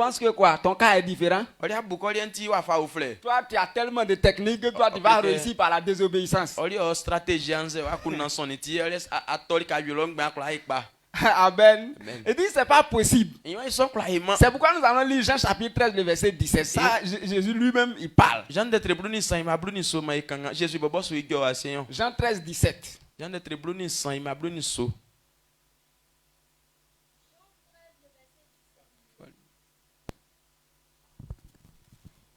penses que quoi? Ton cas est différent? Toi, tu as tellement de techniques que toi, tu vas réussir par la désobéissance. Amen. Il dit c'est pas possible. C'est pourquoi nous allons lire Jean chapitre 13, le verset 17. Ça, Jésus lui-même, il parle. Jean 13, 17.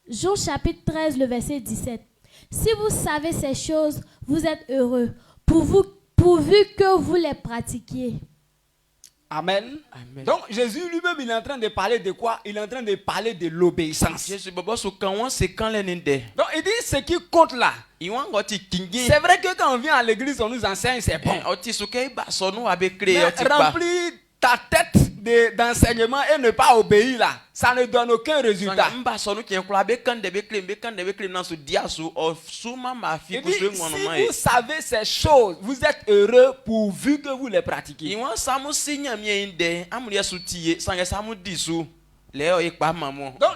Jean chapitre 13, le verset 17. Si vous savez ces choses, vous êtes heureux, pourvu que vous les pratiquiez. Amen. Amen. Donc Jésus lui-même, il est en train de parler de quoi? Il est en train de parler de l'obéissance. Donc il dit ce qui compte là. C'est vrai que quand on vient à l'église, on nous enseigne, c'est bon. Mais remplir ta tête d'enseignement et ne pas obéir là, ça ne donne aucun résultat. Il dit, si vous savez ces choses, vous êtes heureux pourvu que vous les pratiquiez. Donc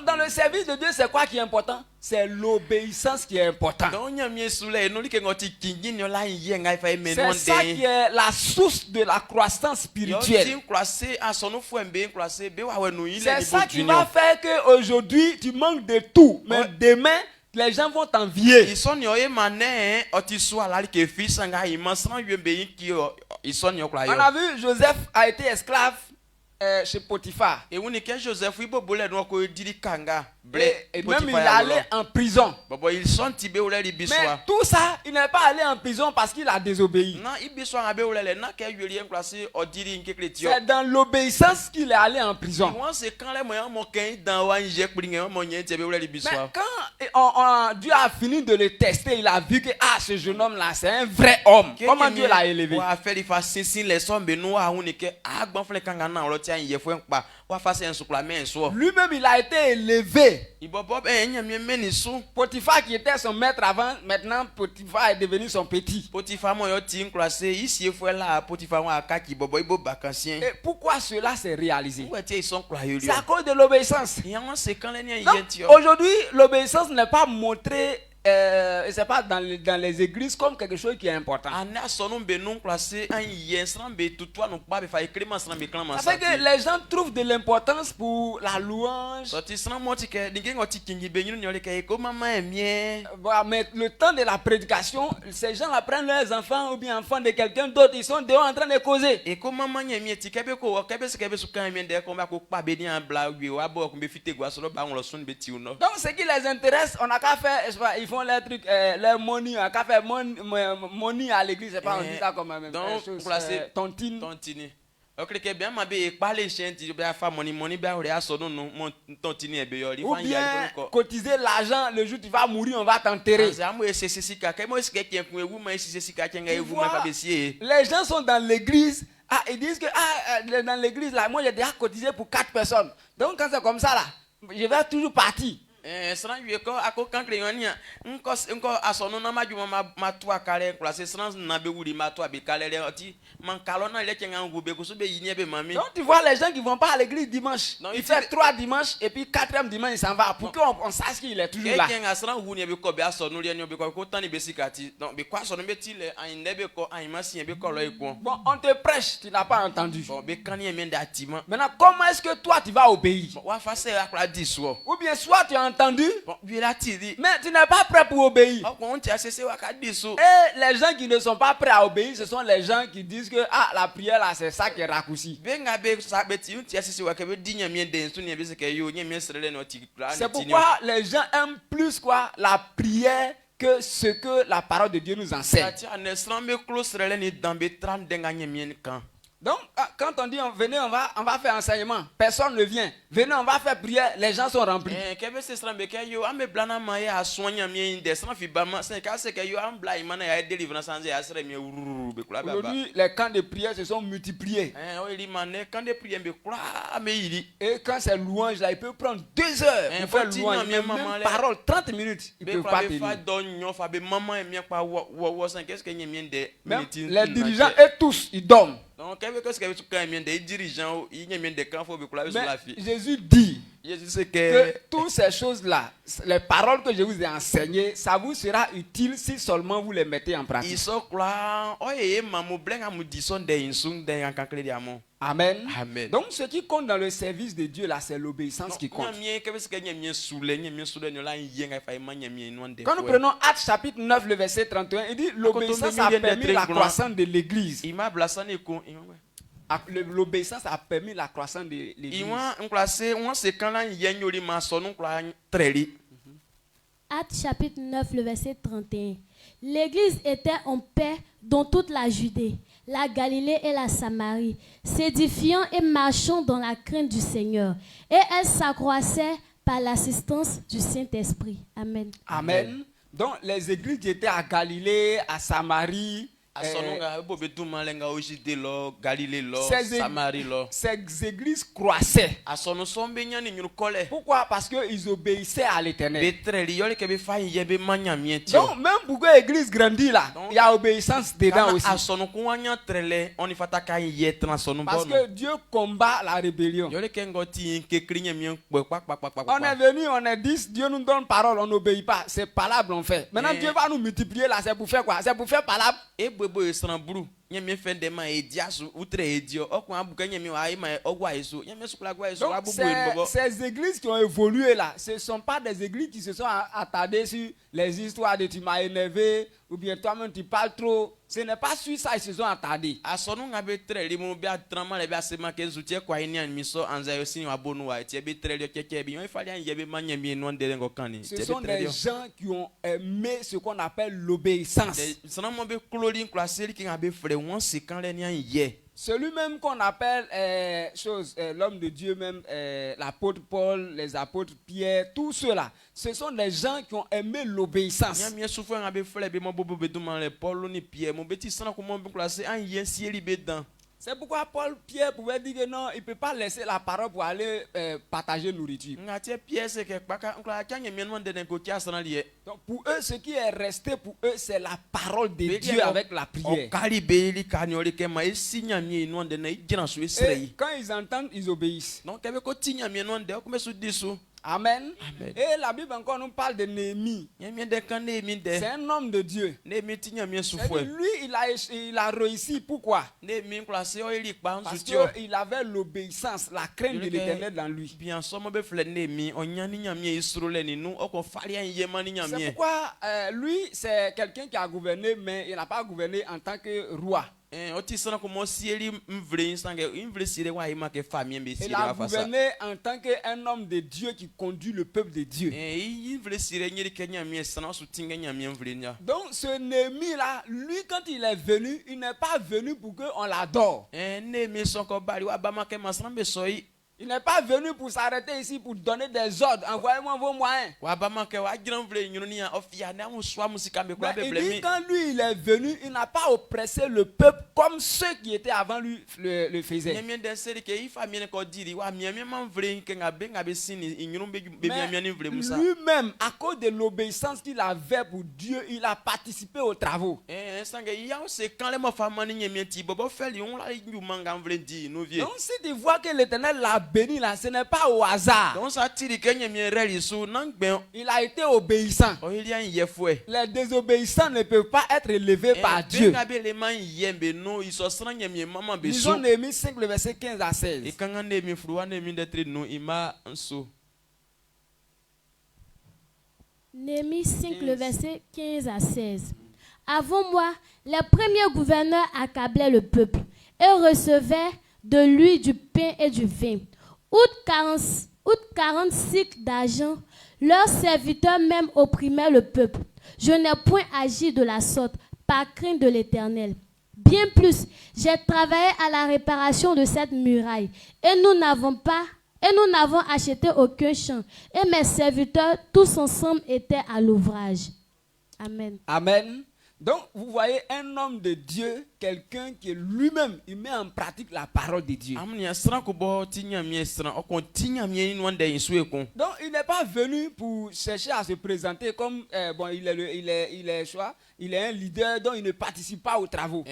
dans le service de Dieu, c'est quoi qui est important? C'est l'obéissance qui est importante. C'est ça qui est la source de la croissance spirituelle. C'est ça qui va faire qu'aujourd'hui tu manques de tout, mais demain les gens vont t'envier. On a vu Joseph a été esclave chez Potiphar. Et même il est allé en prison. Mais tout ça, il n'est pas allé en prison parce qu'il a désobéi. C'est dans l'obéissance qu'il est allé en prison. Mais quand Dieu a fini de le tester, il a vu que ce jeune homme là, c'est un vrai homme. Comment Dieu l'a élevé? Lui-même il a été élevé. Potiphar qui était son maître avant, maintenant Potiphar est devenu son petit. Et pourquoi cela s'est réalisé? C'est à cause de l'obéissance. Aujourd'hui, l'obéissance n'est pas montrée. C'est pas dans les églises comme quelque chose qui est important. Ça fait que les gens trouvent de l'importance pour la louange. Mais le temps de la prédication, ces gens là prennent leurs enfants ou bien enfants de quelqu'un d'autre, ils sont dehors en train de causer. Donc ce qui les intéresse, on n'a qu'à faire, ils font leurs trucs, leur money, on n'a qu'à faire money à l'église, c'est pas on dit ça comme même chose, tontine. Ou bien cotiser l'argent, le jour où tu vas mourir, on va t'enterrer. Les gens sont dans l'église, ils disent que dans l'église là, moi j'ai déjà cotisé pour 4 personnes. Donc quand c'est comme ça là, je vais toujours partir. Donc tu vois les gens qui vont pas à l'église dimanche, ils font 3 dimanches et puis 4e dimanche ils s'en vont pour qu'on sache qu'il est toujours là. Bon, on te prêche, tu n'as pas entendu. Maintenant, comment est-ce que toi tu vas obéir? Ou bien soit tu as entendu, mais tu n'es pas prêt pour obéir. Et les gens qui ne sont pas prêts à obéir, ce sont les gens qui disent que la prière là c'est ça qui est raccourci. C'est pourquoi les gens aiment plus quoi la prière que ce que la parole de Dieu nous enseigne. Donc, quand on dit venez, on va faire enseignement, personne ne vient. Venez, on va faire prière, les gens sont remplis. Aujourd'hui, les camps de prière se sont multipliés. Et quand c'est louange, là, il peut prendre 2 heures pour faire louange. Même parole, 30 minutes, il ne peut pas tenir. Même les dirigeants, et tous, ils dorment. Jésus dit que toutes ces choses-là, les paroles que je vous ai enseignées, ça vous sera utile si seulement vous les mettez en pratique. Amen. Amen. Donc ce qui compte dans le service de Dieu là, c'est l'obéissance qui compte. Quand nous prenons Actes chapitre 9, le verset 31, il dit l'obéissance a permis la croissance de l'église. L'obéissance a permis la croissance de l'église. Actes chapitre 9, le verset 31. L'église était en paix dans toute la Judée, la Galilée et la Samarie, s'édifiant et marchant dans la crainte du Seigneur. Et elle s'accroissait par l'assistance du Saint-Esprit. Amen. Amen. Donc les églises étaient à Galilée, à Samarie. Ces églises croissaient. Pourquoi? Parce qu'ils obéissaient à l'Éternel. Donc même pour que l'église grandisse là, il y a obéissance dedans aussi. Parce que Dieu combat la rébellion. On est venu, on est 10, Dieu nous donne parole, on n'obéit pas. C'est palable on fait. Maintenant Dieu va nous multiplier là, c'est pour faire quoi? C'est pour faire palable. Donc ces églises qui ont évolué là, ce ne sont pas des églises qui se sont attardées sur les histoires de tu m'as énervé ou bien toi-même tu parles trop. Ce n'est pas sur ça ils se sont attardés. Ce sont des gens qui ont aimé ce qu'on appelle l'obéissance. Celui-même qu'on appelle l'homme de Dieu même, l'apôtre Paul, les apôtres Pierre, tous ceux-là, ce sont des gens qui ont aimé l'obéissance. C'est pourquoi Pierre pouvait dire que non, il ne peut pas laisser la parole pour aller partager nourriture. Donc pour eux, ce qui est resté pour eux, c'est la parole de Dieu avec la prière. Et quand ils entendent, ils obéissent. Amen. Amen. Et la Bible encore nous parle de Néhémie. C'est un homme de Dieu. Et lui, il a réussi. Pourquoi? Parce qu'il avait l'obéissance, la crainte de l'Éternel dans lui. C'est pourquoi lui, c'est quelqu'un qui a gouverné, mais il n'a pas gouverné en tant que roi. Il a gouverné en tant qu'un homme de Dieu qui conduit le peuple de Dieu. Donc ce Néhémie là, lui quand il est venu, il n'est pas venu pour qu'on l'adore. Il n'est pas venu pour s'arrêter ici pour donner des ordres. Envoyez-moi vos moyens. Mais il dit quand lui il est venu, il n'a pas oppressé le peuple comme ceux qui étaient avant lui le faisaient. Mais lui-même, à cause de l'obéissance qu'il avait pour Dieu, il a participé aux travaux. Donc si tu vois que l'Éternel l'a béni là, ce n'est pas au hasard. Il a été obéissant. Les désobéissants ne peuvent pas être élevés par Dieu. Lisons Néhémie 5, le verset 15 à 16. Néhémie 5, le verset 15 à 16. Avant moi, les premiers gouverneurs accablaient le peuple et recevaient de lui du pain et du vin. Outre 40 cycles d'argent, leurs serviteurs même opprimaient le peuple. Je n'ai point agi de la sorte, par crainte de l'Éternel. Bien plus, j'ai travaillé à la réparation de cette muraille, et nous n'avons acheté aucun champ, et mes serviteurs tous ensemble étaient à l'ouvrage. Amen. Amen. Donc, vous voyez un homme de Dieu, quelqu'un qui lui-même, il met en pratique la parole de Dieu. Donc, il n'est pas venu pour chercher à se présenter comme, bon, il est un leader dont il ne participe pas aux travaux.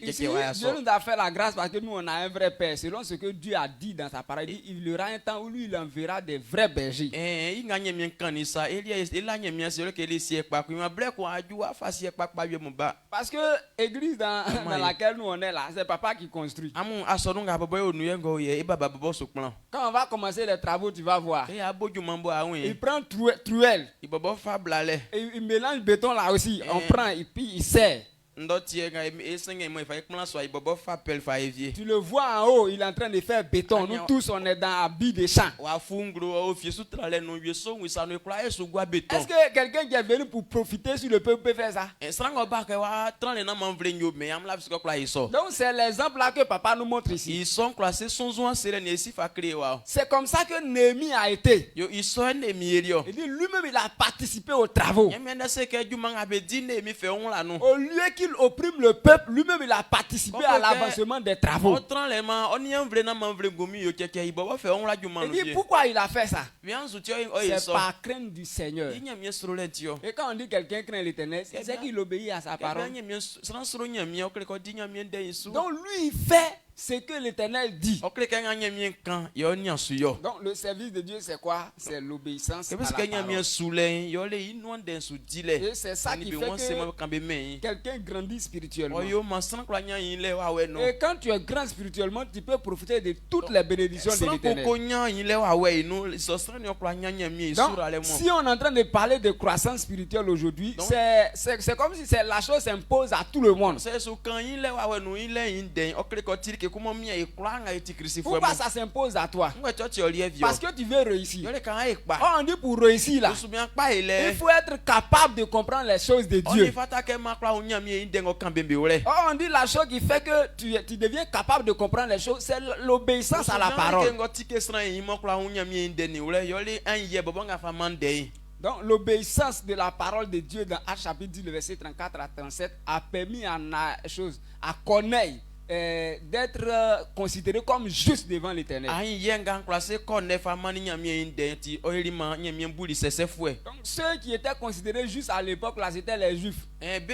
Ici, Dieu nous a fait la grâce parce que nous, on a un vrai père. Selon ce que Dieu a dit dans sa parole, il y aura un temps où lui, il enverra des vrais bergers. Parce que l'église dans laquelle nous on est là, c'est papa qui construit. Quand on va commencer les travaux, tu vas voir. Il prend truelle. Il mélange béton là aussi. On prend et puis il serre. Tu le vois en haut, il est en train de faire béton. Nous tous, on est dans habit de champ. Est-ce que quelqu'un qui est venu pour profiter sur le peuple peut faire ça? Donc c'est l'exemple là que papa nous montre ici. C'est comme ça que Néhémie a été. Il dit lui-même il a participé aux travaux. Au lieu qu'il opprime le peuple, lui-même il a participé à l'avancement des travaux. Il dit pourquoi il a fait ça? C'est par crainte du Seigneur. Et quand on dit quelqu'un craint l'Éternel, c'est qu'il obéit à sa parole. Donc lui il fait ce que l'Éternel dit. Donc le service de Dieu c'est quoi? C'est l'obéissance à la parole. Et c'est ça qui fait que quelqu'un grandit spirituellement. Et quand tu es grand spirituellement, tu peux profiter de toutes les bénédictions de l'Éternel. Donc si on est en train de parler de croissance spirituelle aujourd'hui, c'est comme si la chose s'impose à tout le monde. Pourquoi ça s'impose à toi? Parce que tu veux réussir. On dit pour réussir là, il faut être capable de comprendre les choses de Dieu. On dit la chose qui fait que tu deviens capable de comprendre les choses, c'est l'obéissance à la parole. Donc l'obéissance de la parole de Dieu dans Actes chapitre 10, le verset 34 à 37 a permis à Corneille d'être considéré comme juste devant l'Éternel. Donc ceux qui étaient considérés justes à l'époque là, c'était les Juifs. Donc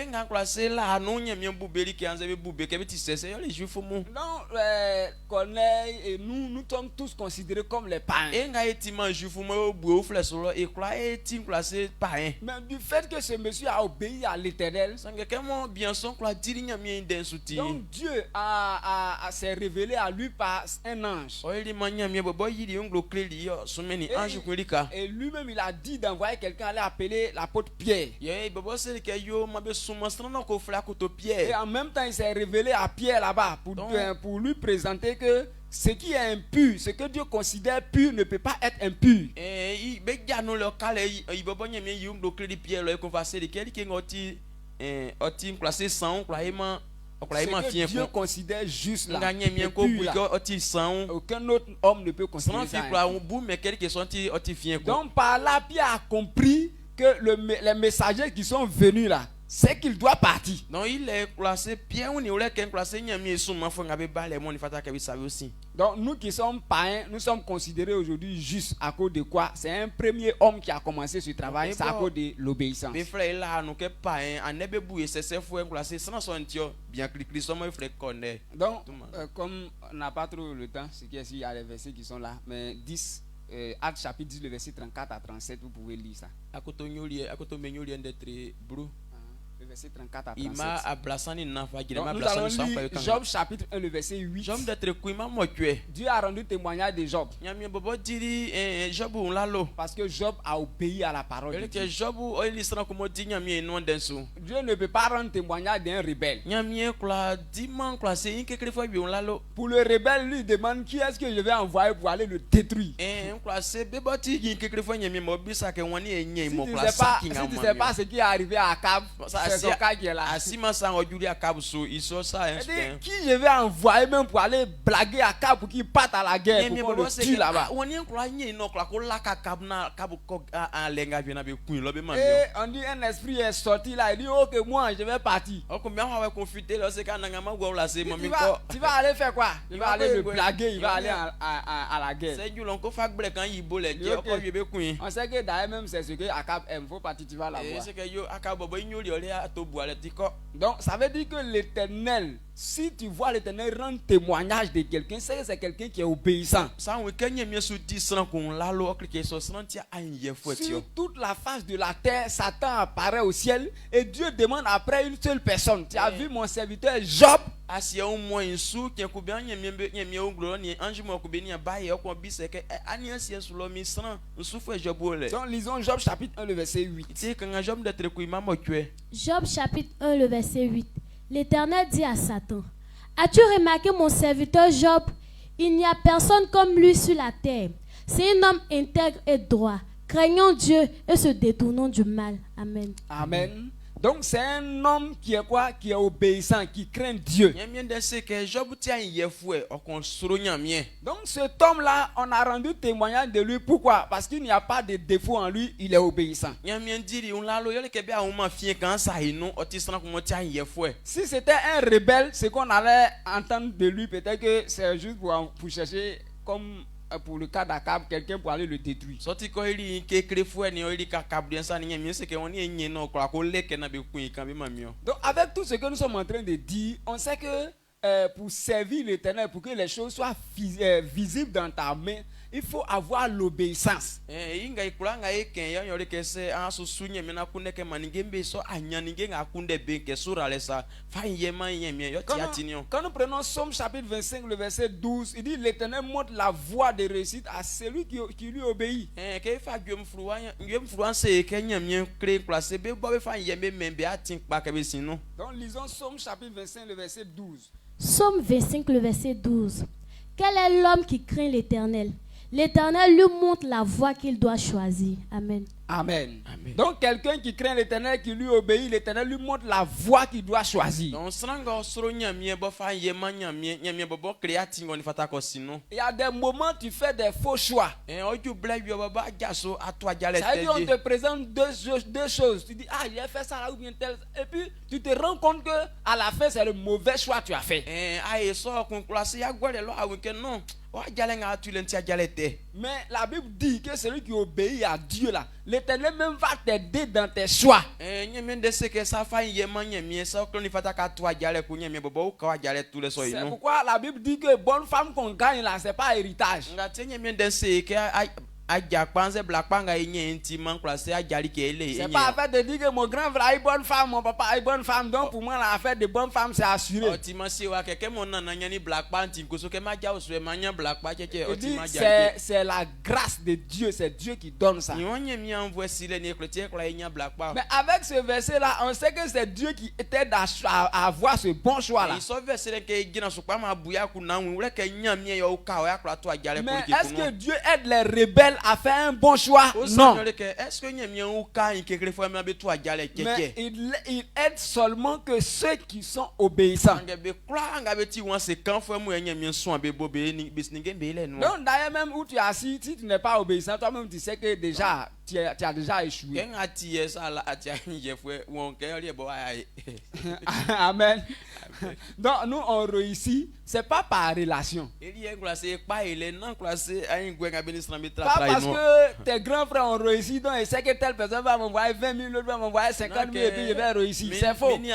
Corneille et nous sommes tous considérés comme les païens. Mais du fait que ce monsieur a obéi à l'Éternel, donc Dieu s'est révélé à lui par un ange. Et lui-même il a dit d'envoyer quelqu'un aller appeler l'apôtre Pierre. Et en même temps il s'est révélé à Pierre là-bas pour lui présenter que ce qui est impur, ce que Dieu considère pur ne peut pas être impur. Ce que Dieu considère juste là, aucun autre homme ne peut considérer ça. Donc par là, Pierre a compris que les messagers qui sont venus là, c'est qu'il doit partir. Donc nous qui sommes païens, nous sommes considérés aujourd'hui justes à cause de quoi? C'est un premier homme qui a commencé ce travail, c'est à cause de l'obéissance. Donc comme on n'a pas trop le temps, ce qui est il y a les versets qui sont là, mais 10 Actes chapitre 10, le verset 34 à 37, vous pouvez lire ça. Le verset 34 à 37. Donc, nous allons lire Job chapitre 1, le verset 8. Dieu a rendu témoignage de Job. Parce que Job a obéi à la parole de Dieu. Dieu ne peut pas rendre témoignage d'un rebelle. Pour le rebelle, lui demande qui est-ce que je vais envoyer pour aller le détruire. Si tu ne sais pas ce qui est arrivé à Akab, c'est son cas qui est là. Asima sang ojuli akabuso iso sa un C'est qui je vais envoyer même pour aller blaguer à Cap pour qu'il parte à la guerre pour qu'on le tue là-bas. On y croit ni no kla ko la ka kabna kabu ko a lenga bien be kun lo be man. Et on dit un esprit est sorti là, il dit OK moi je vais partir. O ko bien on va confiter là c'est quand ngama go la c'est mami ko. Tu vas aller faire quoi? Il va aller le blaguer, il va aller à la guerre. C'est du long ko fa gble kan yibo le je ko be kun. On sait que d'ailleurs même c'est ce que Akab aime, faut partir tu vas la voir. C'est que yo Akab bobo nyoli ole a to boale tiko. Donc ça veut dire que l'Éternel, si tu vois l'Éternel rendre témoignage de quelqu'un, c'est que c'est quelqu'un qui est obéissant. Ça on kenye mi so 10 ans kon la lo cliquer sur 30 a une fois sur toute la face de la terre, Satan apparaît au ciel et Dieu demande après une seule personne. Tu as vu mon serviteur Job? Asia au moins sou qui ko bien nyemie o glo ni ange mo ko be ni ba ye ko bi se ke ani asia sou lo mi sran sou fo Job ole. Donc lisons Job chapitre 1 le verset 8. C'est quand Job de tre ko ima mo tué. Job chapitre 1 le verset 8. L'Éternel dit à Satan: As-tu remarqué mon serviteur Job? Il n'y a personne comme lui sur la terre. C'est un homme intègre et droit, craignant Dieu et se détournant du mal. Amen. Amen. Donc c'est un homme qui est quoi? Qui est obéissant, qui craint Dieu. Donc cet homme-là, on a rendu témoignage de lui. Pourquoi? Parce qu'il n'y a pas de défaut en lui, il est obéissant. Si c'était un rebelle, ce qu'on allait entendre de lui, peut-être que c'est juste pour chercher comme... pour le cas d'Akab, quelqu'un pour aller le détruire. Donc avec tout ce que nous sommes en train de dire, on sait que pour servir l'Éternel, pour que les choses soient visibles dans ta main, il faut avoir l'obéissance. Quand nous prenons Somme chapitre 25, le verset 12, il dit l'Éternel montre la voie de réussite à celui qui lui obéit. Donc lisons Somme chapitre 25, le verset 12. Somme 25, le verset 12. Quel est l'homme qui craint l'Éternel? L'Éternel lui montre la voie qu'il doit choisir. Amen. Amen. Amen. Donc quelqu'un qui craint l'Éternel, qui lui obéit, l'Éternel lui montre la voie qu'il doit choisir. Il y a des moments tu fais des faux choix. C'est-à-dire on te présente deux choses. Tu dis ah j'ai fait ça là ou bien tel. Et puis tu te rends compte que à la fin c'est le mauvais choix que tu as fait. Mais la Bible dit que celui qui obéit à Dieu là, l'Éternel même va t'aider dans tes choix. C'est pourquoi la Bible dit que bonne femme qu'on gagne là, c'est pas héritage. C'est pas affaire de dire que mon grand frère a une bonne femme, mon papa a une bonne femme, donc pour moi l'affaire de bonne femme c'est assuré. C'est la grâce de Dieu, c'est Dieu qui donne ça. Mais avec ce verset là, on sait que c'est Dieu qui t'aide à avoir ce bon choix là. Mais est-ce que Dieu aide les rebelles à faire un bon choix? Non. Mais il aide seulement que ceux qui sont obéissants. Donc d'ailleurs même où tu es assis, si tu n'es pas obéissant, toi-même tu sais que déjà tu as déjà échoué. Amen. Donc nous on réussit, c'est pas par relation. Pas parce que tes grands frères ont réussi, donc ils savent que telle personne va m'envoyer 20 000, l'autre va m'envoyer 50 000 et puis je vais réussir. C'est faux. Tu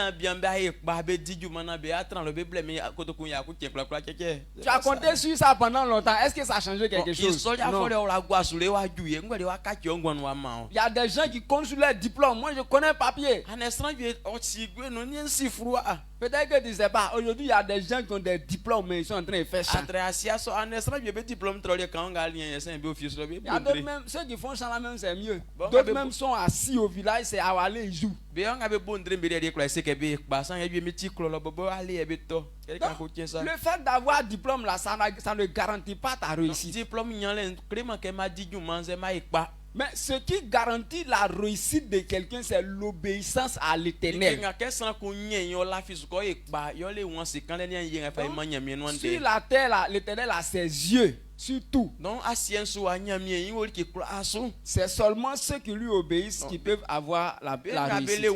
as compté sur ça pendant longtemps. Est-ce que ça a changé quelque chose? Non. Il y a des gens qui comptent sur leur diplôme. Moi je connais un papier. Peut-être que tu ne sais pas. Aujourd'hui, il y a des gens qui ont des diplômes, mais ils sont en train de faire ça. Il y a d'autres même, ceux qui font ça là même, c'est mieux. D'autres même sont assis au village, c'est à aller, ils jouent. Donc, le fait d'avoir un diplôme là, ça ne garantit pas ta réussite. Mais ce qui garantit la réussite de quelqu'un, c'est l'obéissance à l'Éternel. Sur la terre, là, l'Éternel a ses yeux sur tout. C'est seulement ceux qui lui obéissent qui peuvent avoir la réussite. Et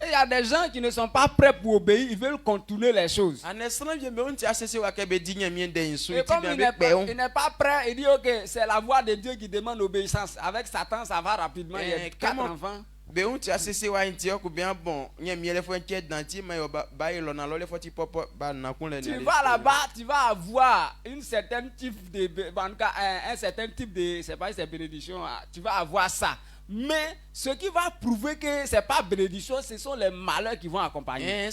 il y a des gens qui ne sont pas prêts pour obéir, ils veulent contourner les choses. Et comme il n'est pas prêt, il dit ok, c'est la voix de Dieu qui demande l'obéissance. Avec Satan, ça va rapidement. Il y a 4 enfants. Tu vas là-bas, tu vas avoir une certaine type de, en tout cas, un certain type de, c'est pas c'est bénédiction, tu vas avoir ça. Mais ce qui va prouver que c'est pas bénédiction, ce sont les malheurs qui vont accompagner. Et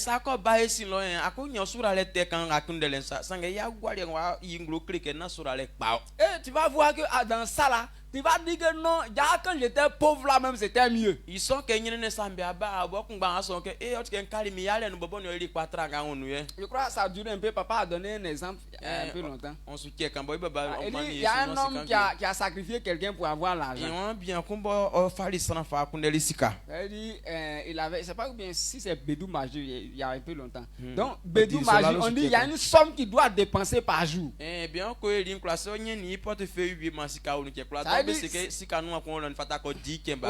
tu vas voir que dans ça là, tu vas dire que non, quand j'étais pauvre là même c'était mieux. Je crois que ça a duré un peu. Papa a donné un exemple un peu longtemps. Il y a un homme qui a sacrifié quelqu'un pour avoir l'argent. Il avait, je sais pas bien si c'est Bédou Majou, il y a un peu longtemps. Donc Bédou Majou, on dit il y a une somme qu'il doit dépenser par jour. Au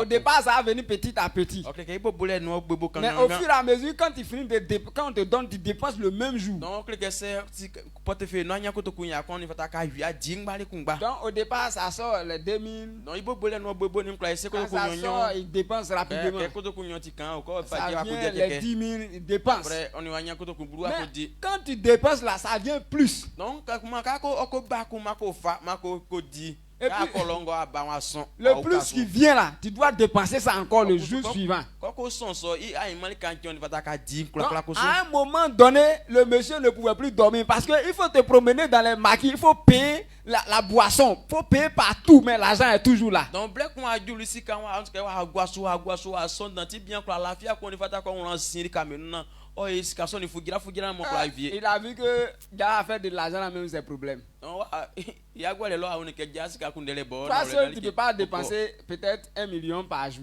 départ, ça va venir petit à petit. Mais au fur et à mesure, quand tu finis quand on te donne, tu dépenses le même jour. Donc au départ, ça sort les 2000. Quand ça sort, il dépense rapidement. Ça vient les 10 000, il dépense. Mais quand tu dépenses là, ça vient plus. Et puis, le plus qui vient là, tu dois dépenser ça encore le jour suivant. Donc, à un moment donné, le monsieur ne pouvait plus dormir parce qu'il faut te promener dans les maquis, il faut payer la boisson, il faut payer partout, mais l'argent est toujours là. Donc, il a vu que a fait de l'argent là même ses problèmes. Toi seul tu ne peux pas dépenser peut-être 1 million par jour.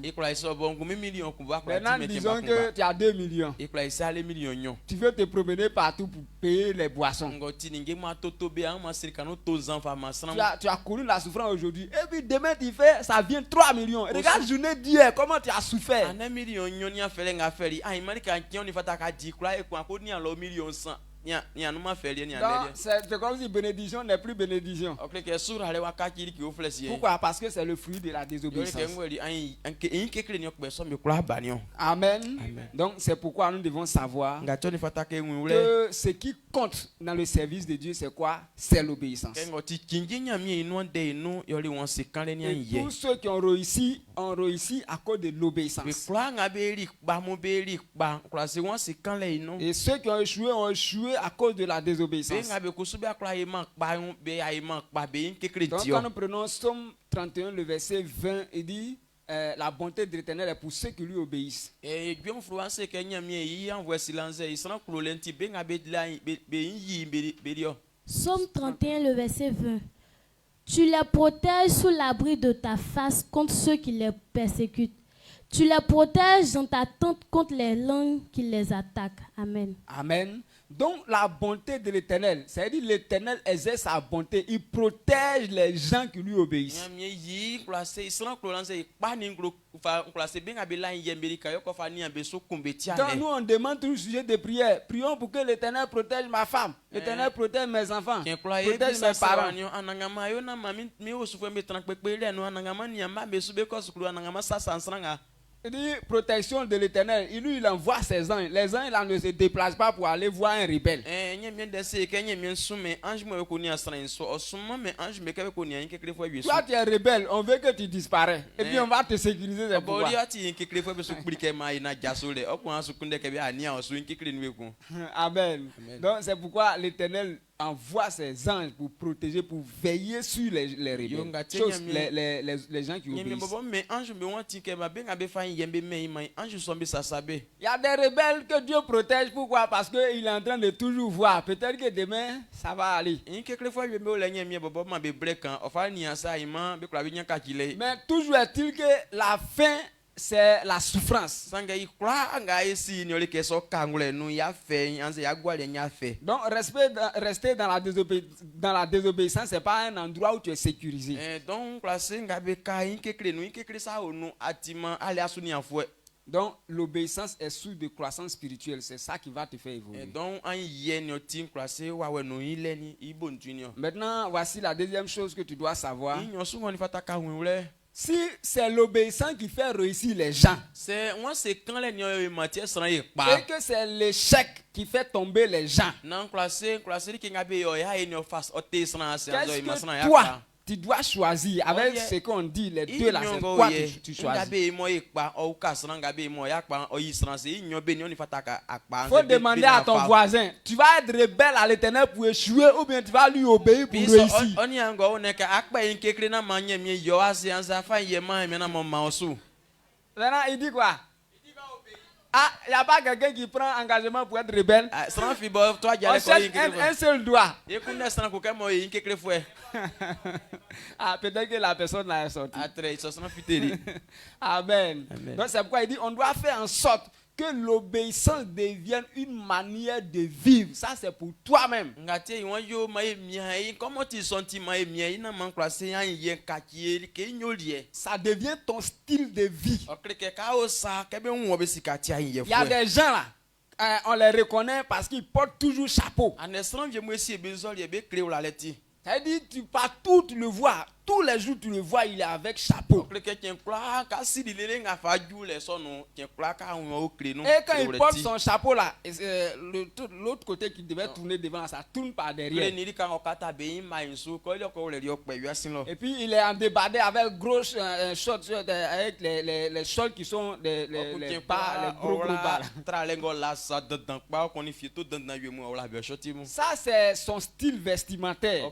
Maintenant disons que tu as 2 millions. Tu veux te promener partout pour payer les boissons. Tu as connu la souffrance aujourd'hui. Et puis demain tu fais, ça vient 3 millions. Regarde la journée d'hier, comment tu as souffert. C'est comme si bénédiction n'est plus bénédiction. Pourquoi? Parce que c'est le fruit de la désobéissance. Amen. Donc c'est pourquoi nous devons savoir que ce qui compte dans le service de Dieu, c'est quoi? C'est l'obéissance. Et tous ceux qui ont réussi à cause de l'obéissance. Et ceux qui ont échoué à cause de la désobéissance. Donc quand nous prenons Somme 31, le verset 20, il dit la bonté de l'Éternel est pour ceux qui lui obéissent. Somme 31, le verset 20. Tu les protèges sous l'abri de ta face contre ceux qui les persécutent. Tu les protèges dans ta tente contre les langues qui les attaquent. Amen. Amen. Donc la bonté de l'Éternel, c'est-à-dire l'Éternel exerce sa bonté, il protège les gens qui lui obéissent. Donc nous on demande toujours sujet de prière. Prions pour que l'Éternel protège ma femme, l'Éternel protège mes enfants, protège mes parents. Il dit protection de l'Éternel. Il envoie ses anges. Les anges là ne se déplacent pas pour aller voir un rebelle. Toi tu es rebelle, on veut que tu disparais. Et puis on va te sécuriser des pouvoirs. Amen. Donc c'est pourquoi l'Éternel envoie ses anges pour protéger, pour veiller sur les rebelles. Les gens qui obéissent. Il y a des rebelles que Dieu protège. Pourquoi? Parce qu'il est en train de toujours voir. Peut-être que demain, ça va aller. Mais toujours est-il que la fin, c'est la souffrance. Donc, rester dans la désobéissance, ce n'est pas un endroit où tu es sécurisé. Donc, l'obéissance est source de croissance spirituelle. C'est ça qui va te faire évoluer. Maintenant, voici la deuxième chose que tu dois savoir. Si c'est l'obéissance qui fait réussir les gens, et que c'est l'échec qui fait tomber les gens, qu'est-ce que toi, tu dois choisir avec ce qu'on dit, les deux là, c'est quoi que tu choisis? Faut demander à ton voisin, tu vas être rebelle à l'Éternel pour échouer ou bien tu vas lui obéir pour réussir? Maintenant, il dit quoi? Ah, il n'y a pas quelqu'un qui prend engagement pour être rebelle. On cherche un seul doigt. Ah, peut-être que la personne l'a sorti. Amen. Donc c'est pourquoi il dit on doit faire en sorte que l'obéissance devienne une manière de vivre. Ça c'est pour toi-même. Ça devient ton style de vie. Il y a des gens là, on les reconnaît parce qu'ils portent toujours chapeau. C'est-à-dire, partout tu le vois, tous les jours tu le vois, il est avec chapeau. Et quand il porte son chapeau là, l'autre côté qui devait tourner devant, ça tourne par derrière. Et puis il est en débardé avec gros shorts, avec les shorts qui sont les gros bas. Ça c'est son style vestimentaire.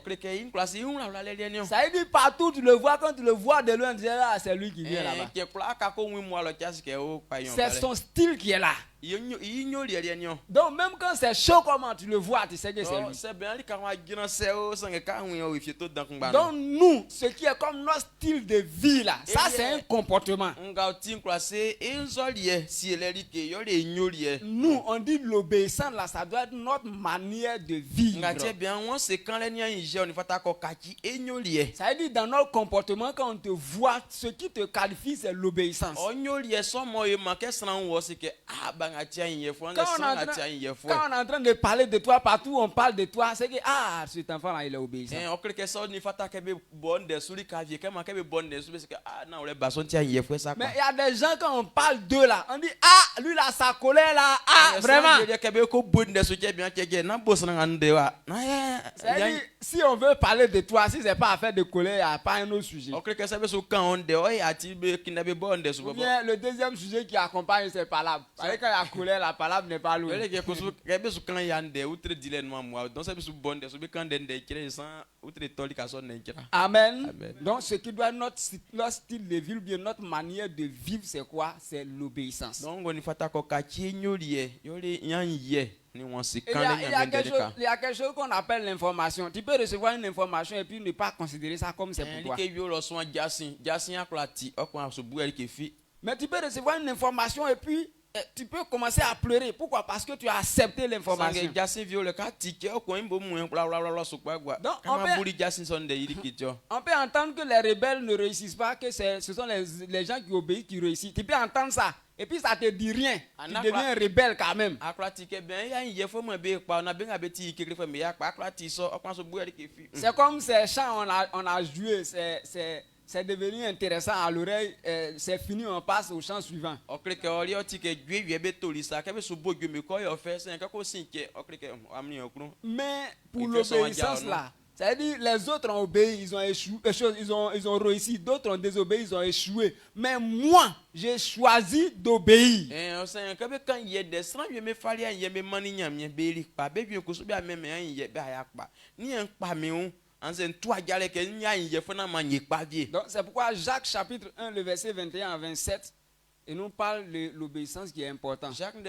Ça veut dire partout tu le vois, quand tu le vois de loin, tu dis ah, c'est lui qui vient là-bas. C'est son style qui est là. Donc même quand c'est chaud, comment tu le vois, tu sais que c'est lui. Donc nous, ce qui est comme notre style de vie là, ça c'est un comportement. Nous, on dit l'obéissance là, ça doit être notre manière de vivre. Ça veut dire dans notre comportement, quand on te voit, ce qui te qualifie c'est l'obéissance. Quand on est en train de parler de toi, partout on parle de toi, c'est que ah, cet enfant là il est obéissant. Mais il y a des gens quand on parle d'eux là, on dit ah, lui là sa colère là, ah vraiment. C'est-à-dire, si on veut parler de toi, si c'est pas affaire de colère, il n'y a pas un autre sujet. Ou bien le deuxième sujet qui accompagne c'est palabres. Parce que quand il y a colère, la palabre n'est pas loin. Amen. Donc ce qui doit être notre style de vie, bien notre manière de vivre, c'est quoi? C'est l'obéissance. Il y a quelque chose qu'on appelle l'information. Tu peux recevoir une information et puis ne pas considérer ça comme c'est pour toi. Mais tu peux recevoir une information et puis tu peux commencer à pleurer. Pourquoi? Parce que tu as accepté l'information. Donc on peut entendre que les rebelles ne réussissent pas, que ce sont les gens qui obéissent qui réussissent. Tu peux entendre ça. Et puis ça te dit rien. Tu deviens rebelle quand même. C'est comme ces chants on a joué. C'est devenu intéressant à l'oreille. C'est fini, on passe au chant suivant. Mais pour l'obéissance là, C'est-à-dire les autres ont obéi, ils ont échoué, ils ont réussi, d'autres ont désobéi, ils ont échoué. Mais moi, j'ai choisi d'obéir. Donc c'est pourquoi Jacques chapitre 1, le verset 21 à 27, il nous parle de l'obéissance qui est importante. On ne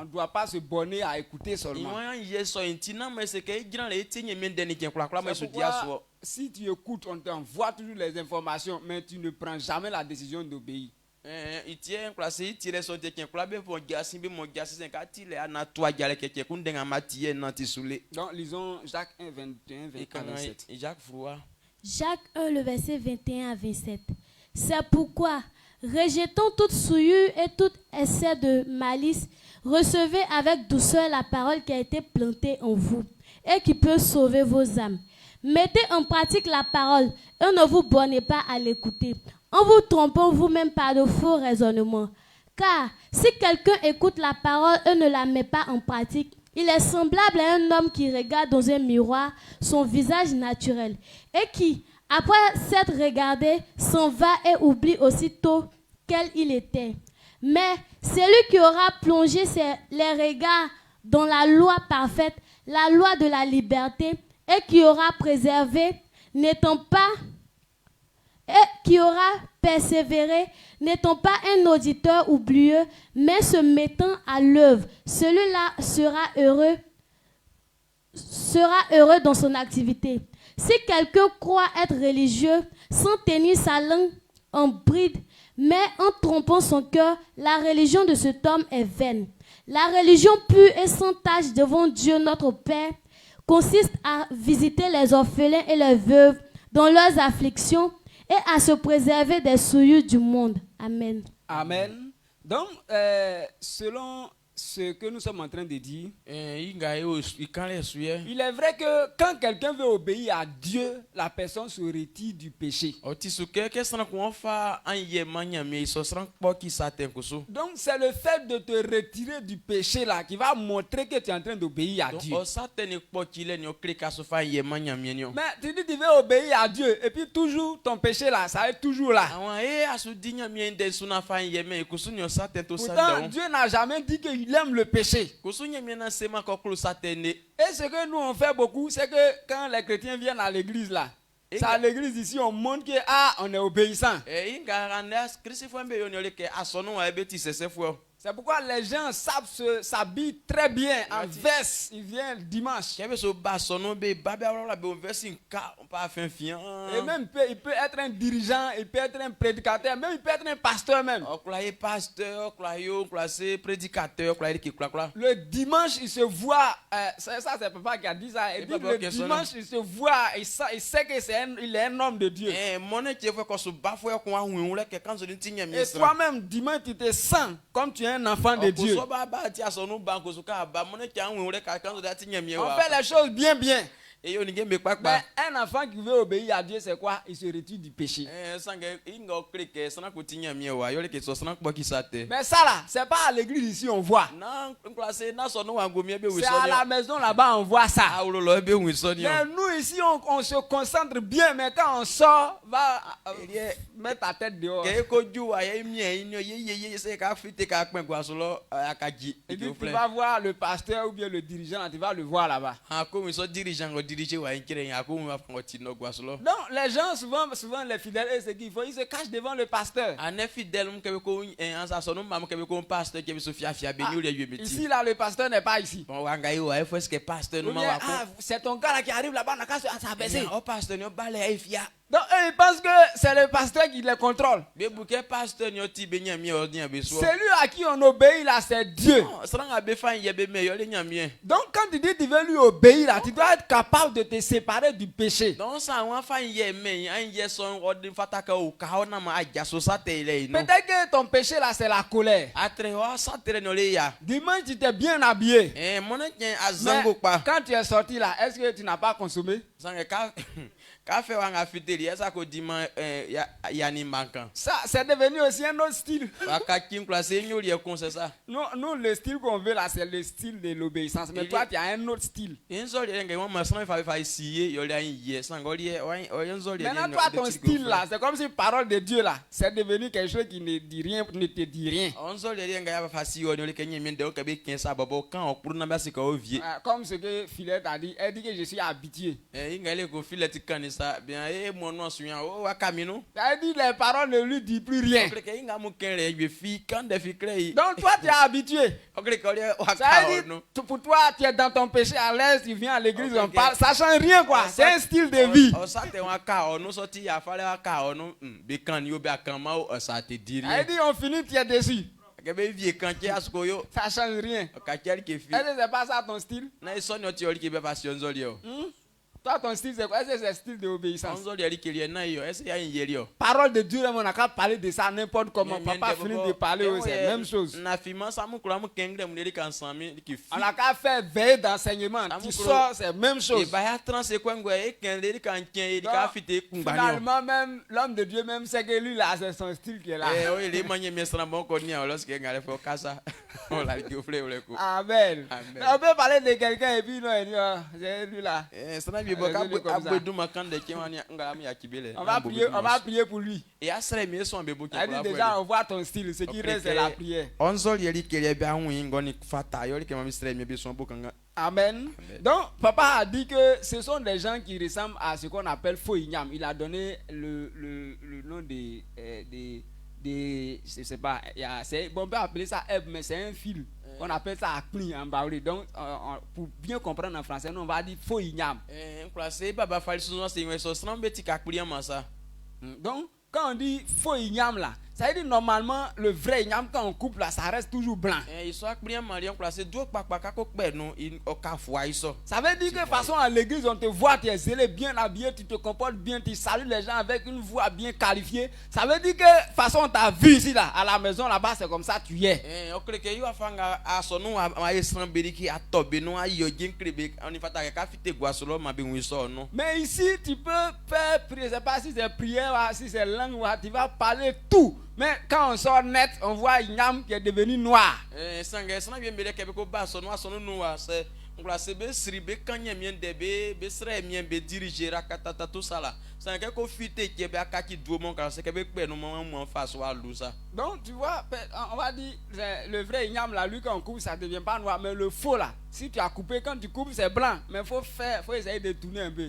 doit pas se borner à écouter seulement. Si tu écoutes, on t'envoie toujours les informations, mais tu ne prends jamais la décision d'obéir. Donc lisons Jacques 1, 21, 27. Jacques 1, le verset 21 à 27. C'est pourquoi, rejetant toute souillure et tout excès de malice, recevez avec douceur la parole qui a été plantée en vous et qui peut sauver vos âmes. Mettez en pratique la parole et ne vous bornez pas à l'écouter, en vous trompant vous-même par de faux raisonnements. Car si quelqu'un écoute la parole et ne la met pas en pratique, il est semblable à un homme qui regarde dans un miroir son visage naturel et qui, après s'être regardé, s'en va et oublie aussitôt quel il était. Mais celui qui aura plongé les regards dans la loi parfaite, la loi de la liberté, et qui aura préservé, n'étant pas, et qui aura persévéré, n'étant pas un auditeur oublieux, mais se mettant à l'œuvre, celui-là sera heureux dans son activité. Si quelqu'un croit être religieux, sans tenir sa langue en bride, mais en trompant son cœur, la religion de cet homme est vaine. La religion pure et sans tache devant Dieu notre Père consiste à visiter les orphelins et les veuves dans leurs afflictions et à se préserver des souillures du monde. Amen. Amen. Donc, selon ce que nous sommes en train de dire, il est vrai que quand quelqu'un veut obéir à Dieu, la personne se retire du péché. Donc, c'est le fait de te retirer du péché là qui va montrer que tu es en train d'obéir à Dieu. Mais tu dis que tu veux obéir à Dieu et puis toujours ton péché là, ça est toujours là. Pourtant, Dieu n'a jamais dit qu'il aime le péché. Et ce que nous on fait beaucoup, c'est que quand les chrétiens viennent à l'église là, c'est à l'église ici on montre que on est obéissant. C'est pourquoi les gens savent s'habiller très bien en veste. Ils viennent dimanche. Et même il peut être un dirigeant, il peut être un prédicateur, même il peut être un pasteur même. Le dimanche, il se voit, ça c'est papa qui a dit ça, il dit le dimanche, il se voit, il sait qu'il est un homme de Dieu. Et toi-même, dimanche, tu te sens comme tu es un enfant de Dieu. On fait les choses bien. Mais un enfant qui veut obéir à Dieu, c'est quoi? Il se retire du péché. Mais ça là, c'est pas à l'église ici on voit. C'est à la maison là-bas on voit ça. Mais nous ici on se concentre bien, mais quand on sort, va mettre ta tête dehors. Et puis tu vas voir le pasteur ou bien le dirigeant, tu vas le voir là-bas. Non, les gens souvent les fidèles, ce qu'ils font, ils se cachent devant le pasteur. Ici là, le pasteur n'est pas ici. C'est ton gars là qui arrive là-bas, on a qu'à s'abaisser. Donc eux, ils pensent que c'est le pasteur qui les contrôle. Celui à qui on obéit là, c'est Dieu. Donc quand tu dis que tu veux lui obéir là, tu dois être capable de te séparer du péché. Peut-être que ton péché là, c'est la colère. Dimanche, tu t'es bien habillé. Mais quand tu es sorti là, est-ce que tu n'as pas consommé? Ça, c'est devenu aussi un autre style. Nous, le style qu'on veut là, c'est le style de l'obéissance. Mais toi, tu as un autre style. Maintenant, toi, ton style là, c'est comme si parole de Dieu là, c'est devenu quelque chose qui ne dit rien, ne te dit rien. Comme ce que Philette a dit, elle dit que je suis habitué. Elle dit les paroles ne lui disent plus rien. Donc toi tu es habitué. Ça veut dire, pour toi tu es dans ton péché à l'aise, tu viens à l'église, on parle, ça change rien quoi. C'est un style de vie. Elle dit on finit, tu es dessus. Ça change rien. Est-ce que c'est pas ça ton style? Toi, ton style, c'est quoi? Est-ce que c'est le style d'obéissance? Parole de Dieu, on n'a qu'à parler de ça n'importe comment. Papa finit de parler, c'est la même chose. On n'a qu'à faire veille d'enseignement. Tu sors, c'est la même chose. Finalement, même l'homme de Dieu, même c'est que lui, là, c'est son style qui est là. Amen. On peut parler de quelqu'un et puis non, il dit, c'est lui là. On va prier pour lui. Déjà, on voit ton style. Ce qui reste, c'est la prière. Amen. Donc, papa a dit que ce sont des gens qui ressemblent à ce qu'on appelle faux igname. Il a donné le nom je sais pas, on peut appeler ça herbe, mais c'est un fil. On appelle ça akpli en baoulé. Donc, pour bien comprendre en français, nous on va dire faux igname. Donc, quand on dit faux igname là, ça veut dire normalement le vrai igname quand on coupe là, ça reste toujours blanc. Ça veut dire que de façon à l'église on te voit, tu es zélé, bien habillé, tu te comportes bien, tu salues les gens avec une voix bien qualifiée. Ça veut dire que de façon on t'a vu ici là, à la maison là-bas c'est comme ça tu es. Mais ici tu peux faire prier, je sais pas si c'est prière, si c'est langue, tu vas parler tout. Mais quand on sort net, on voit Ignam qui est devenu noir. Donc tu vois, on va dire le vrai igname là, lui quand on coupe ça devient pas noir, mais le faux là, si tu as coupé, quand tu coupes c'est blanc, mais faut essayer de tourner un peu.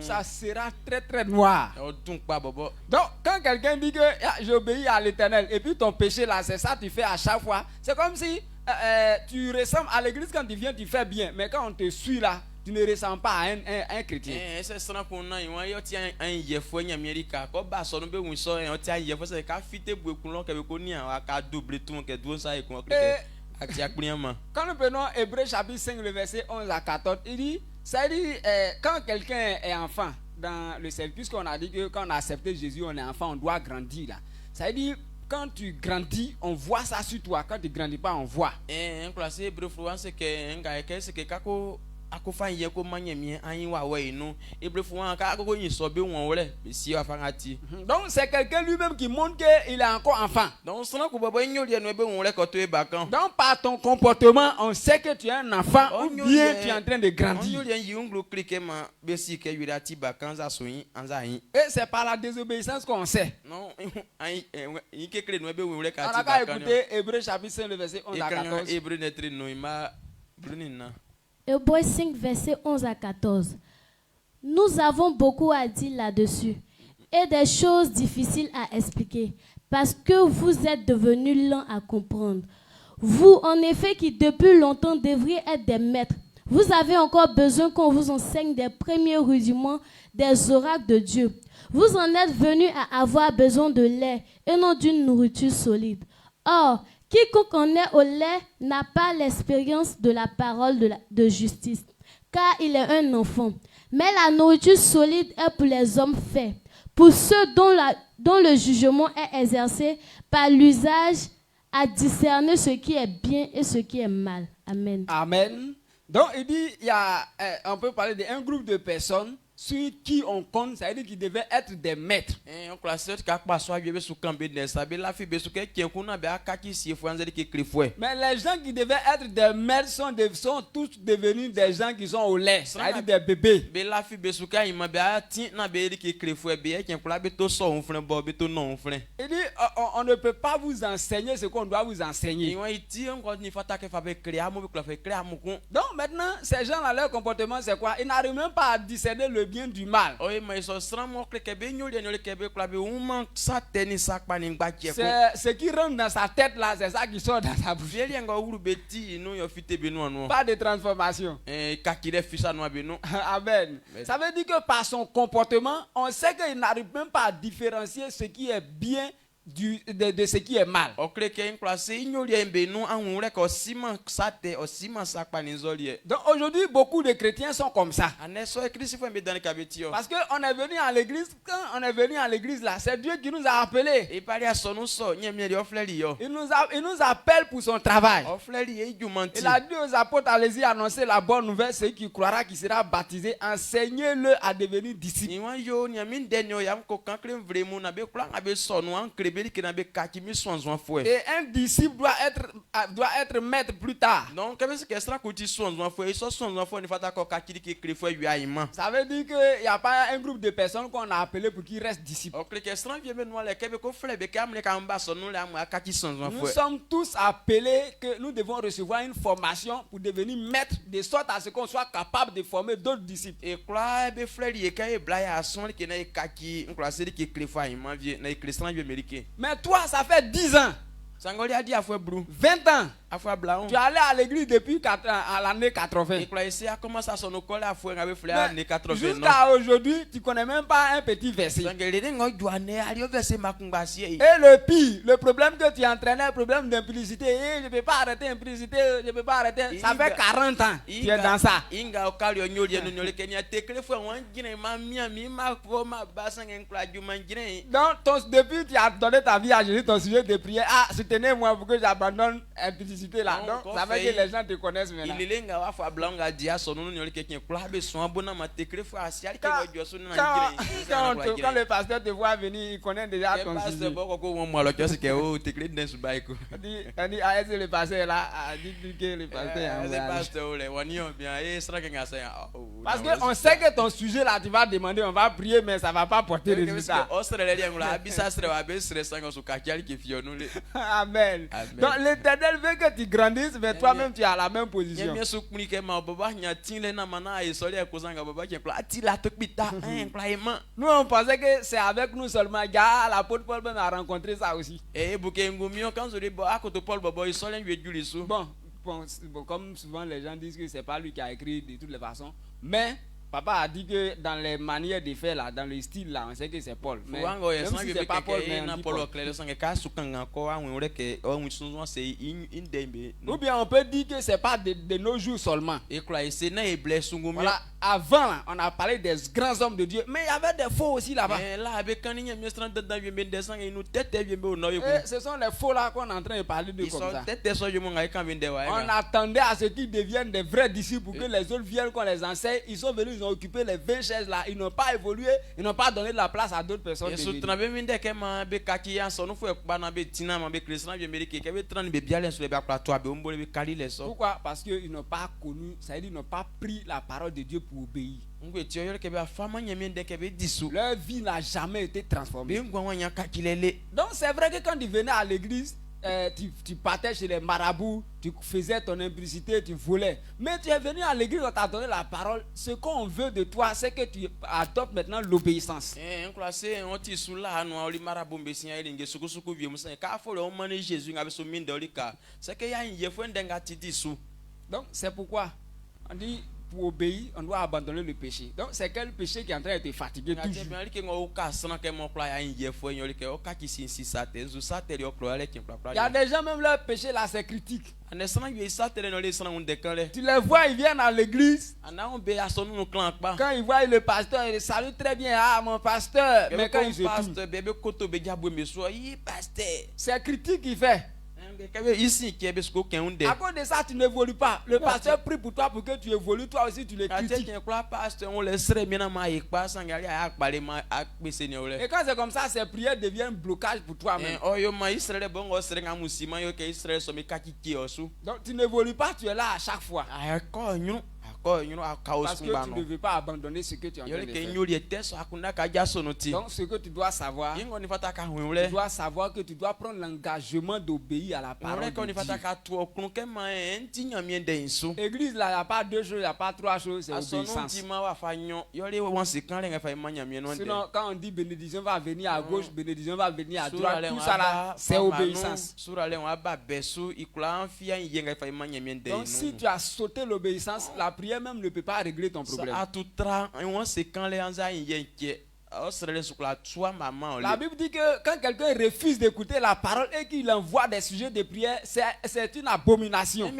Ça sera très très noir. Donc quand quelqu'un dit que j'obéis à l'Éternel et puis ton péché là c'est ça tu fais à chaque fois, c'est comme si tu ressembles à l'église quand tu viens tu fais bien, mais quand on te suit là tu ne ressembles pas à un chrétien. Quand nous prenons Hébreux chapitre 5 le verset 11 à 14, il dit, ça dit quand quelqu'un est enfant dans le service, puisqu'on a dit que quand on a accepté Jésus on est enfant, on doit grandir là. Ça dit quand tu grandis, on voit ça sur toi. Quand tu grandis pas, on voit. Donc c'est quelqu'un lui-même qui montre qu'il est encore enfant. Donc par ton comportement, on sait que tu es un enfant ou bien tu es en train de grandir. Et c'est par la désobéissance qu'on sait. On n'a qu'à écouter Hébreux chapitre 5 le verset 11 à 14. Hébreux 5, verset 11 à 14. Nous avons beaucoup à dire là-dessus et des choses difficiles à expliquer parce que vous êtes devenus lents à comprendre. Vous, en effet, qui depuis longtemps devriez être des maîtres, vous avez encore besoin qu'on vous enseigne des premiers rudiments des oracles de Dieu. Vous en êtes venus à avoir besoin de lait et non d'une nourriture solide. Or, quiconque en est au lait n'a pas l'expérience de la parole de justice, car il est un enfant. Mais la nourriture solide est pour les hommes faits, pour ceux dont le jugement est exercé par l'usage à discerner ce qui est bien et ce qui est mal. Amen. Amen. Donc, il dit, on peut parler d'un groupe de personnes sur qui on compte, ça veut dire qu'ils devaient être des maîtres. Mais les gens qui devaient être des maîtres sont tous devenus des gens qui sont au lait, c'est-à-dire des bébés. Il dit, on ne peut pas vous enseigner ce qu'on doit vous enseigner. Donc maintenant, ces gens-là, leur comportement, c'est quoi? Ils n'arrivent même pas à discerner le bien du mal. Ce qui rentre dans sa tête là, c'est ça qui sort dans sa bouche. Pas de transformation. Amen. Ça veut dire que par son comportement, on sait qu'il n'arrive même pas à différencier ce qui est bien de ce qui est mal. Donc aujourd'hui, beaucoup de chrétiens sont comme ça. Parce qu'on est venu à l'église, quand on est venu à l'église là, c'est Dieu qui nous a appelés. Il nous appelle pour son travail. Il a dit aux apôtres, allez-y annoncer la bonne nouvelle, celui qui croira, qui sera baptisé, enseignez-le à devenir disciple. Et un disciple doit être maître plus tard. Ça veut dire qu'il n'y a pas un groupe de personnes qu'on a appelé pour qu'ils restent disciples. Nous sommes tous appelés que nous devons recevoir une formation pour devenir maître, de sorte à ce qu'on soit capable de former d'autres disciples. Mais toi, ça fait 10 ans, 20 ans, tu es allé à l'église depuis à l'année 80. Jusqu'à aujourd'hui, tu ne connais même pas un petit verset. Et le pire, le problème que tu entraînais, le problème d'impudicité, je ne peux pas arrêter l'impudicité, je ne peux pas arrêter. Ça fait 40 ans, tu es dans ça. Donc, depuis que tu as donné ta vie à Jésus, ton sujet de prière, soutenez-moi pour que j'abandonne l'impudicité là. Donc, ça veut dire que les gens te connaissent maintenant. Quand le pasteur te voit venir, il connaît déjà ton sujet. On dit, est-ce que le pasteur est là? Dit que le pasteur est là. Parce qu'on sait que ton sujet là, tu vas demander, on va prier, mais ça ne va pas porter résultat. Amen. Donc l'Éternel veut que tu grandisses, mais toi-même tu es à la même position. Nous on pensait que c'est avec nous seulement. L'apôtre Paul a rencontré ça aussi. Bon, comme souvent les gens disent que c'est pas lui qui a écrit de toutes les façons, mais Papa a dit que dans les manières de faire là, dans le style là, on sait que c'est Paul. Mais même si c'est pas Paul, mais on dit Paul. Ou bien on peut dire que c'est pas de nos jours seulement. Voilà, avant là, on a parlé des grands hommes de Dieu, mais il y avait des faux aussi là-bas. Ce sont les faux là qu'on est en train de parler de comme ça. On attendait à ce qu'ils deviennent des vrais disciples pour que les autres viennent qu'on les enseigne. Ils sont venus, ils ont occupé les 20 chaises là, ils n'ont pas évolué, ils n'ont pas donné de la place à d'autres personnes. Pourquoi? Parce qu'ils n'ont pas connu, ça veut dire qu'ils n'ont pas pris la parole de Dieu pour obéir. Leur vie n'a jamais été transformée. Donc c'est vrai que quand ils venaient à l'église, tu partais chez les marabouts, tu faisais ton impudicité, tu volais. Mais tu es venu à l'église, on t'a donné la parole. Ce qu'on veut de toi, c'est que tu adoptes maintenant l'obéissance. Donc c'est pourquoi on dit, pour obéir, on doit abandonner le péché. Donc c'est quel péché qui est en train de te fatiguer toujours? Il y a des gens, même leur péché là, c'est critique. Tu les vois, ils viennent à l'église. Quand ils voient le pasteur, ils saluent très bien. Ah, mon pasteur. Mais quand ils se tournent, c'est critique qu'il fait. À cause de ça, tu n'évolues pas. Le pasteur prie pour toi pour que tu évolues. Toi aussi, tu les critiques. Et quand c'est comme ça, ces prières deviennent blocage pour toi-même. Donc, tu n'évolues pas, tu es là à chaque fois. Parce que tu ne veux pas abandonner ce que tu es en train de faire. Donc ce que tu dois savoir, tu dois savoir que tu dois prendre l'engagement d'obéir à la parole de Dieu. Église là, il n'y a pas deux choses, il n'y a pas trois choses, c'est obéissance. Sinon quand on dit bénédiction va venir à gauche, bénédiction va venir à droite, tout ça là, c'est obéissance. Donc si tu as sauté l'obéissance, la prière même ne peut pas régler ton problème. La Bible dit que quand quelqu'un refuse d'écouter la parole et qu'il envoie des sujets de prière, c'est une abomination.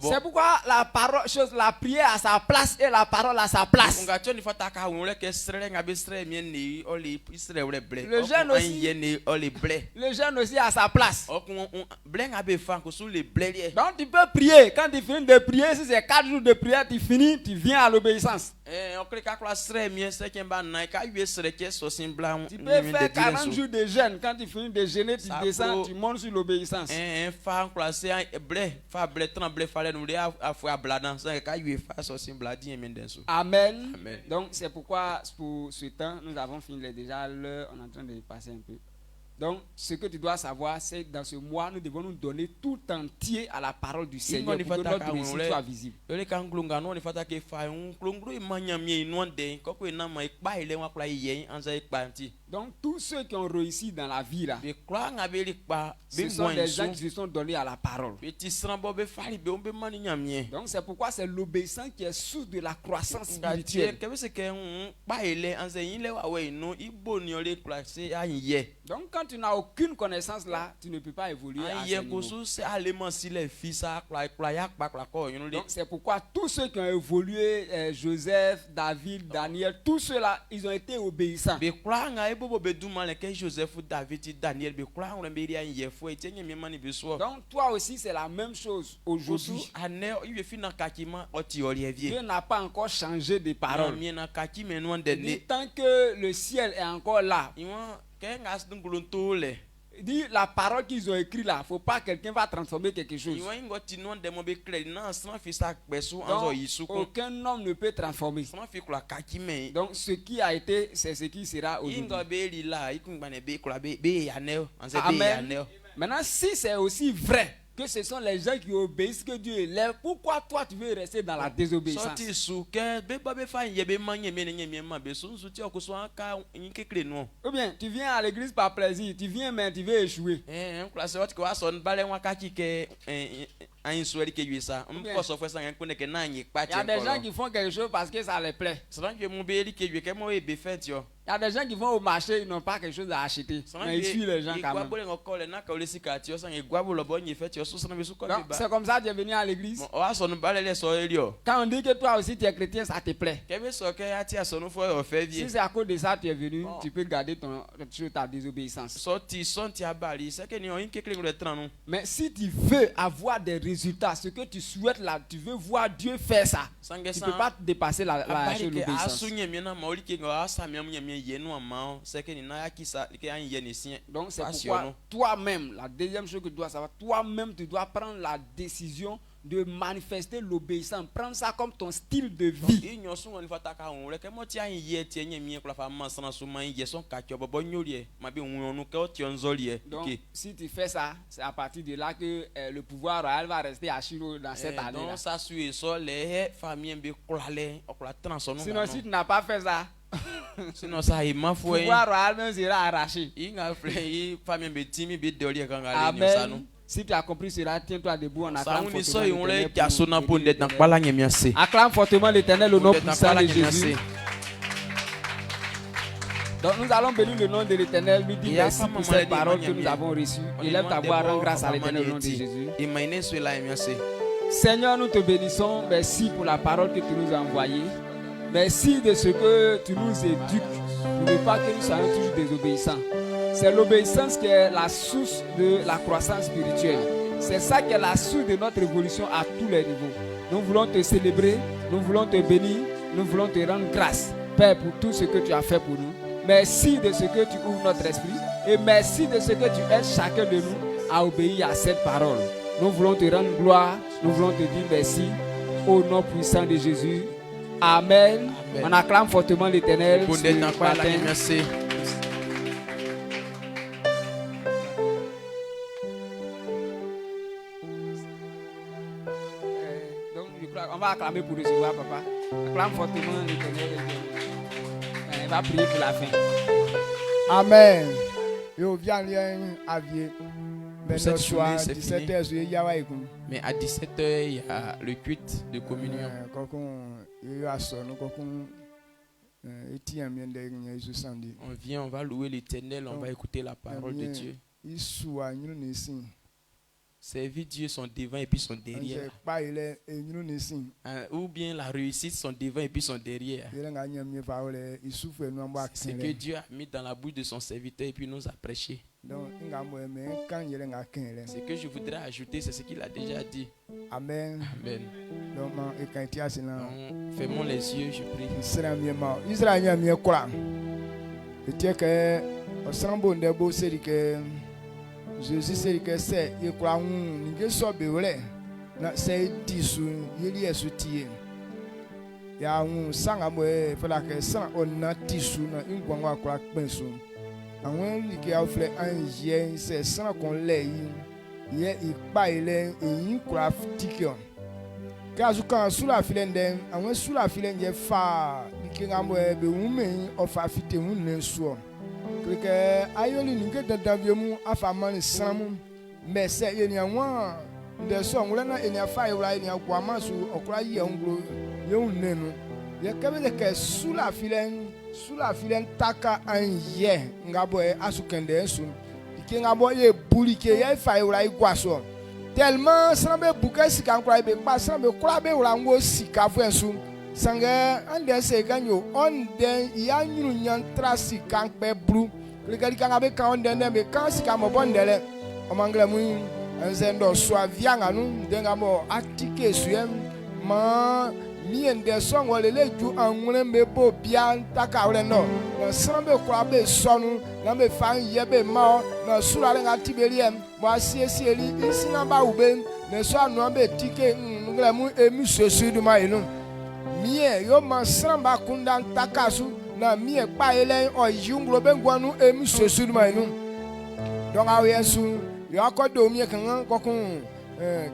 C'est pourquoi la prière a sa place et la parole a sa place. Le jeûne aussi a sa place. Donc tu peux prier. Quand tu finis de prier, si c'est 4 jours de prière, tu finis, tu viens à l'obéissance. Tu peux faire 40 jours de jeûne. Quand tu finis de jeûner, tu descends, tu montes sur l'obéissance. Amen. Donc c'est pourquoi pour ce temps, nous avons fini déjà l'heure, on est en train de passer un peu. Donc, ce que tu dois savoir, c'est que dans ce mois, nous devons nous donner tout entier à la parole du Seigneur pour que notre réussite soit visible. Donc, tous ceux qui ont réussi dans la vie, là, ce sont des gens qui se sont donnés à la parole. Donc, c'est pourquoi c'est l'obéissance qui est source de la croissance spirituelle. Donc, quand tu n'as aucune connaissance là, tu ne peux pas évoluer à ce niveau. Donc, c'est pourquoi tous ceux qui ont évolué, Joseph, David, Daniel, tous ceux-là, ils ont été obéissants. Donc, toi aussi, c'est la même chose aujourd'hui. Dieu n'a pas encore changé de parole. Tant que le ciel est encore là, dit la parole qu'ils ont écrite là, faut pas quelqu'un va transformer quelque chose. Donc, aucun homme ne peut transformer. Donc ce qui a été, c'est ce qui sera aujourd'hui. Amen. Maintenant, si c'est aussi vrai que ce sont les gens qui obéissent que Dieu élève, pourquoi toi tu veux rester dans la désobéissance? Ou bien tu viens à l'église par plaisir, tu viens mais tu veux échouer. Il y a des gens qui font quelque chose parce que ça les plaît. Il y a des gens qui vont au marché, ils n'ont pas quelque chose à acheter. Mais ils suivent les gens quand même. Donc, c'est comme ça que tu es venu à l'église. Quand on dit que toi aussi tu es chrétien, ça te plaît. Si c'est à cause de ça que tu es venu, tu peux garder ta désobéissance. Mais si tu veux avoir des résultats, ce que tu souhaites là, tu veux voir Dieu faire ça, tu ne peux pas dépasser la chose de l'obéissance. Donc c'est pourquoi toi-même, la deuxième chose que tu dois savoir, toi-même tu dois prendre la décision de manifester l'obéissance, prendre ça comme ton style de vie. Donc si tu fais ça, c'est à partir de là que le pouvoir royal va rester à Shiro dans cette année. Sinon si tu n'as pas fait ça, le pouvoir royal même sera arraché. Amen. Si tu as compris cela, tiens-toi debout, on acclame fortement l'Éternel au nom puissant de Jésus. Donc nous allons bénir le nom de l'Éternel, lui dire merci pour cette parole que nous avons reçue. Élève ta voix, rends grâce à l'Éternel au nom de Jésus. Seigneur, nous te bénissons, merci pour la parole que tu nous as envoyée. Merci de ce que tu nous éduques pour ne pas que nous soyons toujours désobéissants. C'est l'obéissance qui est la source de la croissance spirituelle. C'est ça qui est la source de notre évolution à tous les niveaux. Nous voulons te célébrer, nous voulons te bénir, nous voulons te rendre grâce, Père, pour tout ce que tu as fait pour nous. Merci de ce que tu ouvres notre esprit et merci de ce que tu aides chacun de nous à obéir à cette parole. Nous voulons te rendre gloire, nous voulons te dire merci au nom puissant de Jésus. Amen. Amen. On acclame fortement l'Éternel. Merci. Donc, je crois qu'on va acclamer pour recevoir, papa. Acclame fortement l'Éternel. On va prier pour la fin. Amen. Yo viens avier. Mais à 17h, il y a le culte de communion. On vient, on va louer l'Éternel, on va écouter la parole de Dieu. Servir Dieu son devant et puis son derrière. Ou bien la réussite son devant et puis son derrière. C'est que Dieu a mis dans la bouche de son serviteur et puis nous a prêché. Ce que je voudrais ajouter, c'est ce qu'il a déjà dit. Amen. Amen. Donc, fermons les yeux, je prie. Jésus c'est que c'est il croit n'ingue so bewle na c'est disu yeli esutie ya sanga mo fela que san onna tisu na ingwangwa kwa kpensu awon like afle anje c'est san kon le yi ye ipa ile yin craft tikion kazu kan sula filenden awon sula filenje fa nikinga mo be wumen ofa fite hun nenso que ayoli ninge dandaviemu afamani samu mese yenia wa de so ngulana enia fa yura enia kwamasu okura ye ngro ye unenu ye kebe ke sula filen taka anye ngabo asukende ensu ke ngabo ye bulike ye fa yura igwaso tellement sanbe buka sika nkura be pa sanbe kura be ura ngo sika fu ensu sange ande se ganyo onde ya nyuru nyantra sika nkpe bru lekali kanga be kan onde be kan sika mo bondele o mangle mu nzendo swavianga nu ndenga mo atike suem ma miende songo lele ju anwure mebo bia ntaka wre no na sanbe kwa be sonu na be fan ye be ma na sura le ngati beliem mo asiesi eli isina ba ube na so anu be tike ngle mu emi sosu ma inu mie yo ma samba kunda ntaka su na mie pa ele o yunglo be ngwanu emi sosu ma inu donc awe yesu yo akodo mie kan kokun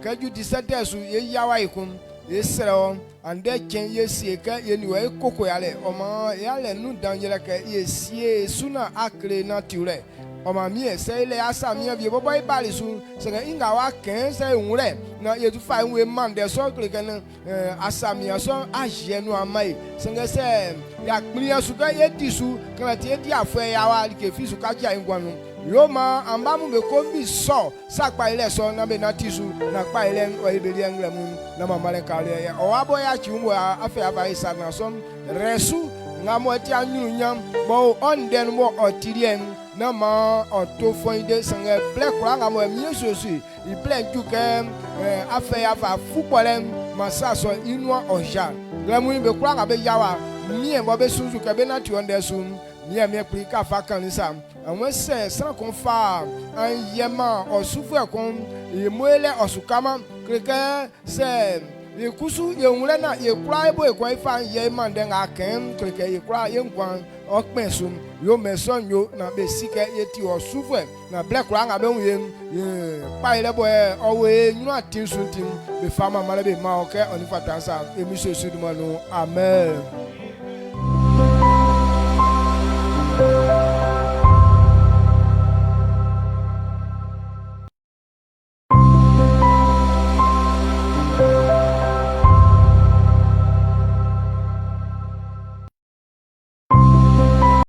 kaju 17 su ye yawa ikun Israel and they can see ka anyway koko yale oma yale nu danjela ka yesie suna akre nature oma mie se ile asa mie bi bobo ibali su se inga wa ken se unre na yetu fa we man de so kle kan asa mie so aje nu amai se ya kplia su ka yedi su kan ti edi afo ya wa ke fi su ka ja ingwanu Yoma ambamu be kombi so sakpa ile so na be na tisu na kpa ile o ibeli anglemu na mamale kale ya o abo ya chiumbo afa aba isa na so resu ngamo ti anyu nyam bo onden mo otirien na ma otofo ide sange ble kura ngamo mi sosu I ble juke afa ya fa footballen masaso inwa oja ngamo be kura ngabe yawa mi e bo be suzu ke be na ti onde su mi e mi pri ka fa kan sam àwọn se san kon fa an yema osufu ekon yemoele osukama kreke se yekusu yewure na yekura ebo ekon fa ye mande nga ken kreke yekura yenkwan okpensu yo meson yo na be sike yeti osufu na black kura nga be ye pa ile bo owe nyunu atin suntin be fama male be ma oke oni fatansa emi so sudumanu amen.